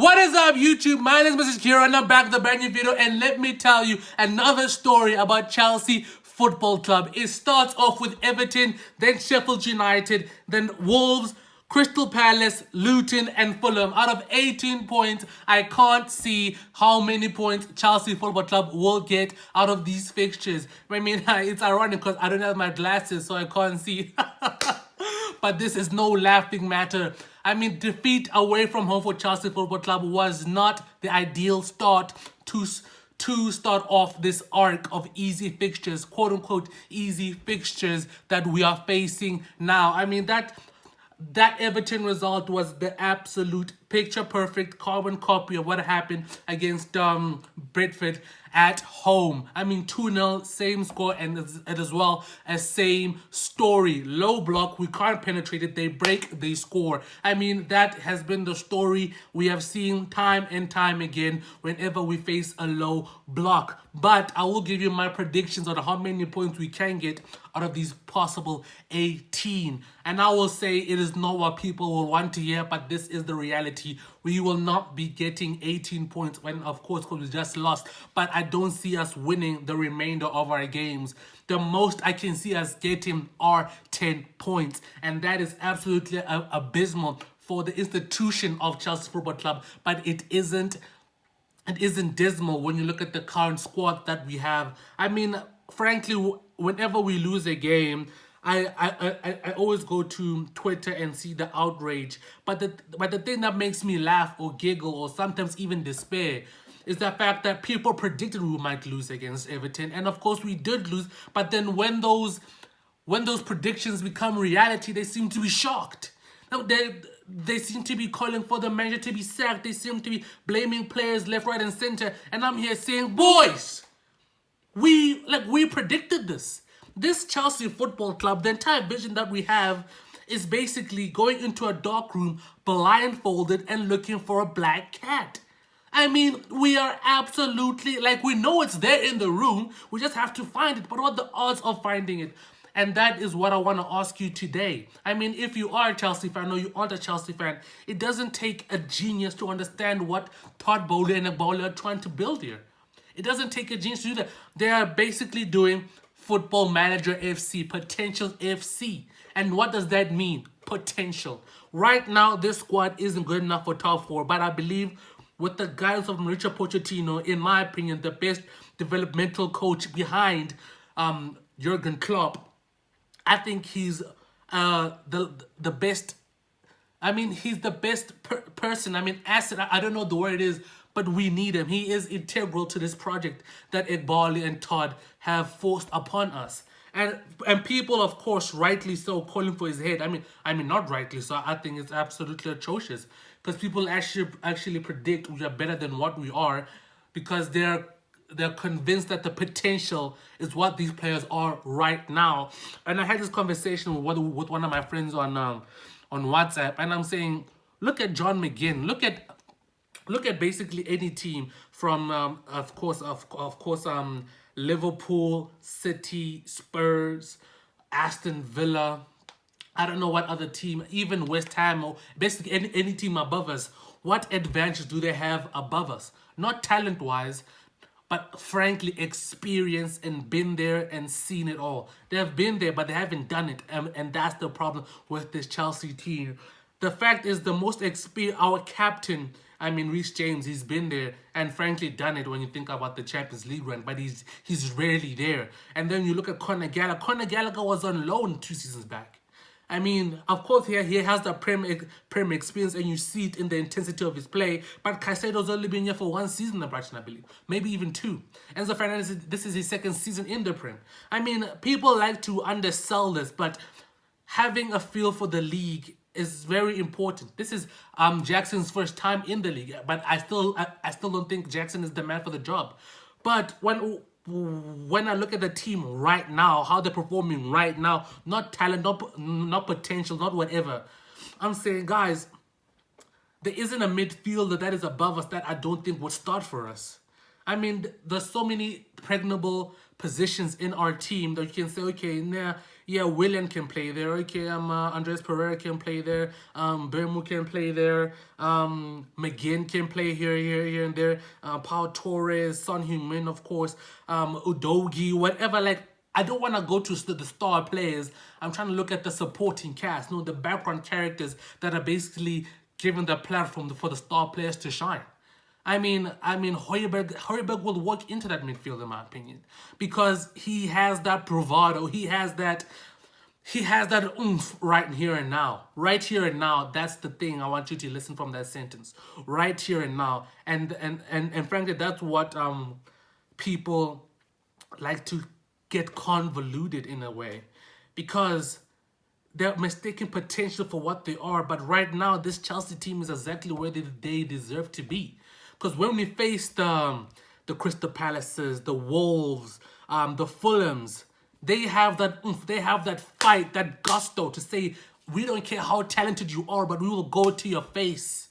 What is up, YouTube? My name is Mrs. Kira and I'm back with a brand new video, and let me tell you another story about Chelsea Football Club. It starts off with Everton, then Sheffield United, then Wolves, Crystal Palace, Luton and Fulham. Out of 18 points, I can't see how many points Chelsea Football Club will get out of these fixtures. I mean, it's ironic because I don't have my glasses, so I can't see. But this is no laughing matter. I mean, defeat away from home for Chelsea Football Club was not the ideal start to start off this arc of easy fixtures, quote unquote easy fixtures that we are facing now. I mean, that Everton result was the absolute picture perfect carbon copy of what happened against Brentford at home. I mean, 2-0, same score, and as well as same story. Low block, we can't penetrate it, they break, they score. I mean, that has been the story we have seen time and time again whenever we face a low block. But I will give you my predictions on how many points we can get out of these possible 18. And I will say it is not what people will want to hear, but this is the reality. We will not be getting 18 points when, of course, we just lost. But I don't see us winning the remainder of our games. The most I can see us getting are 10 points. And that is absolutely abysmal for the institution of Chelsea Football Club. But it isn't dismal when you look at the current squad that we have. I mean, frankly, whenever we lose a game, I always go to Twitter and see the outrage. But the thing that makes me laugh or giggle or sometimes even despair is the fact that people predicted we might lose against Everton, and of course we did lose. But then when those predictions become reality, they seem to be shocked. Now they seem to be calling for the manager to be sacked. They seem to be blaming players left, right, and center. And I'm here saying, boys, we predicted this. This Chelsea Football Club, the entire vision that we have is basically going into a dark room, blindfolded, and looking for a black cat. I mean, we are absolutely, we know it's there in the room. We just have to find it. But what are the odds of finding it? And that is what I want to ask you today. I mean, if you are a Chelsea fan or you aren't a Chelsea fan, it doesn't take a genius to understand what Todd Bowley and Bowley are trying to build here. It doesn't take a genius to do that. They are basically doing Football Manager FC, Potential FC. And what does that mean? Potential. Right now, this squad isn't good enough for top 4, but I believe with the guidance of Mauricio Pochettino, in my opinion, the best developmental coach behind Jurgen Klopp, I think he's the best. I mean, he's the best person. I mean, asset. I don't know the word it is, but we need him. He is integral to this project that Iqbali and Todd have forced upon us. And people, of course, rightly so, calling for his head. I mean, not rightly so. I think it's absolutely atrocious because people actually predict we are better than what we are because they're convinced that the potential is what these players are right now. And I had this conversation with one of my friends on WhatsApp, and I'm saying, look at John McGinn. Look at basically any team from of course Liverpool, City, Spurs, Aston Villa. I don't know what other team, even West Ham, or basically any team above us. What advantage do they have above us? Not talent-wise, but frankly, experience and been there and seen it all. They have been there, but they haven't done it. And that's the problem with this Chelsea team. The fact is, the most experienced, our captain, Reece James, he's been there and frankly done it when you think about the Champions League run, but he's rarely there. And then you look at Conor Gallagher. Conor Gallagher was on loan 2 seasons back. I mean, of course, he has the Prem experience, and you see it in the intensity of his play. But Caicedo's only been here for 1 season at Brighton, I believe. Maybe even 2. Enzo Fernandez, this is his 2nd season in the Prem. I mean, people like to undersell this, but having a feel for the league is very important. This is Jackson's first time in the league, but I still don't think Jackson is the man for the job. But when I look at the team right now, how they're performing right now, not talent, not potential, not whatever, I'm saying, guys, there isn't a midfielder that is above us that I don't think would start for us. I mean, there's so many pregnable positions in our team that you can say, okay, Yeah, Willian can play there. Okay, Andres Pereira can play there. Bermu can play there. McGinn can play here, and there. Pau Torres, Son Heung-min, of course. Udogi, whatever. Like, I don't want to go to the star players. I'm trying to look at the supporting cast, the background characters that are basically given the platform for the star players to shine. I mean, Højbjerg will walk into that midfield, in my opinion, because he has that bravado. He has that oomph right here and now. Right here and now. That's the thing I want you to listen from that sentence. Right here and now. And frankly, that's what people like to get convoluted in a way, because they're mistaking potential for what they are. But right now, this Chelsea team is exactly where they deserve to be. Because when we face the Crystal Palaces, the Wolves, the Fulhams, they have that oomph, they have that fight, that gusto to say, we don't care how talented you are, but we will go to your face.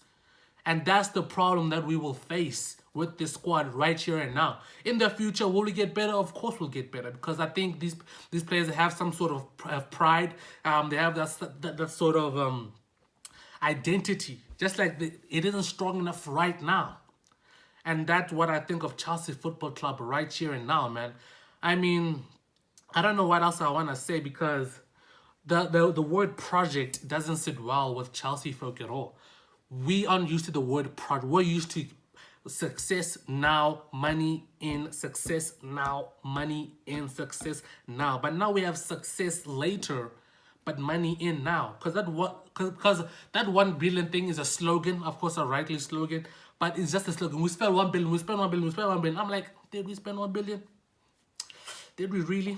And that's the problem that we will face with this squad right here and now. In the future, will we get better? Of course we'll get better, because I think these players have some sort of pride. They have that sort of identity. Just like it isn't strong enough right now. And that's what I think of Chelsea Football Club right here and now, man. I mean, I don't know what else I want to say, because the word project doesn't sit well with Chelsea folk at all. We aren't used to the word project. We're used to success now, money in, success now, money in, success now. But now we have success later, but money in now. Because that 1 billion thing is a slogan, of course, a rightly slogan, but it's just a slogan. We spend 1 billion, we spend 1 billion, we spend 1 billion. I'm like, did we spend 1 billion? Did we really?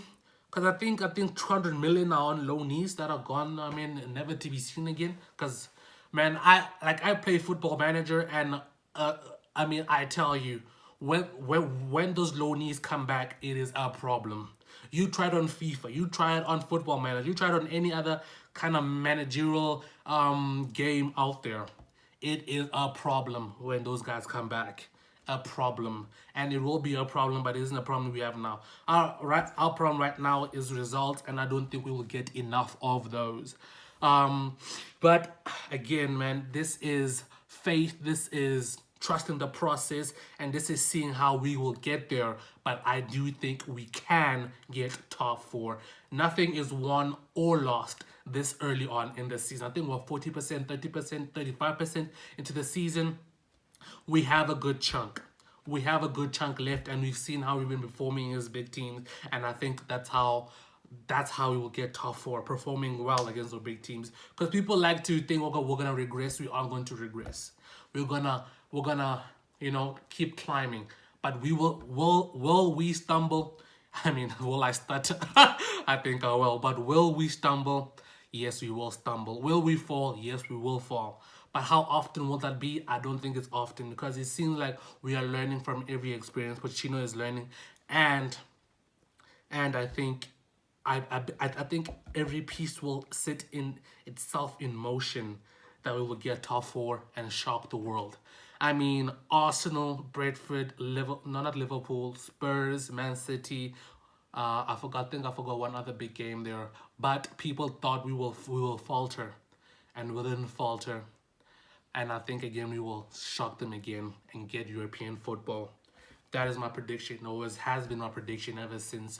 Because I think 200 million are on loanees that are gone. I mean, never to be seen again. Because, man, I play Football Manager, and I tell you, when those loanees come back, it is a problem. You try it on FIFA, you try it on Football Manager, you try it on any other kind of managerial game out there. It is a problem when those guys come back. A problem, and it will be a problem, but it isn't a problem we have now. Our problem right now is results, and I don't think we will get enough of those. But again, man, this is faith. This is trusting the process, and this is seeing how we will get there. But I do think we can get top four. Nothing is won or lost this early on in the season. I think we're 40%, 30%, 35% into the season. We have a good chunk. We have a good chunk left, and we've seen how we've been performing as big teams, and I think that's how we will get top four, performing well against the big teams. Because people like to think, okay, we're gonna regress. We aren't going to regress. We're gonna keep climbing. But will we stumble? I mean, will I stutter? I think I will. But will we stumble? Yes, we will stumble. Will we fall? Yes, we will fall. But how often will that be? I don't think it's often, because it seems like we are learning from every experience. Pochettino is learning, and I think I think every piece will sit in itself in motion, that we will get top four and shock the world. I mean, Arsenal, Brentford, not Liverpool, Spurs, Man City. I forgot one other big game there. But people thought we will falter, and we didn't falter. And I think again we will shock them again and get European football. That is my prediction. It always has been my prediction ever since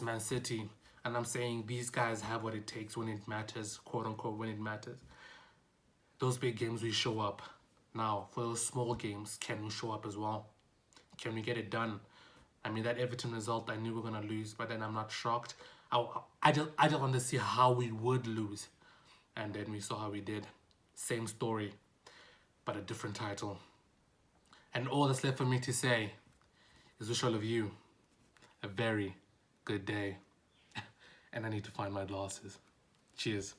Man City. And I'm saying these guys have what it takes when it matters, quote unquote, when it matters. Those big games we show up. Now, for those small games, can we show up as well? Can we get it done? I mean, that Everton result, I knew we were gonna lose, but then I'm not shocked. I just want to see how we would lose, and then we saw how we did. Same story, but a different title. And all that's left for me to say is wish all of you a very good day. And I need to find my glasses. Cheers.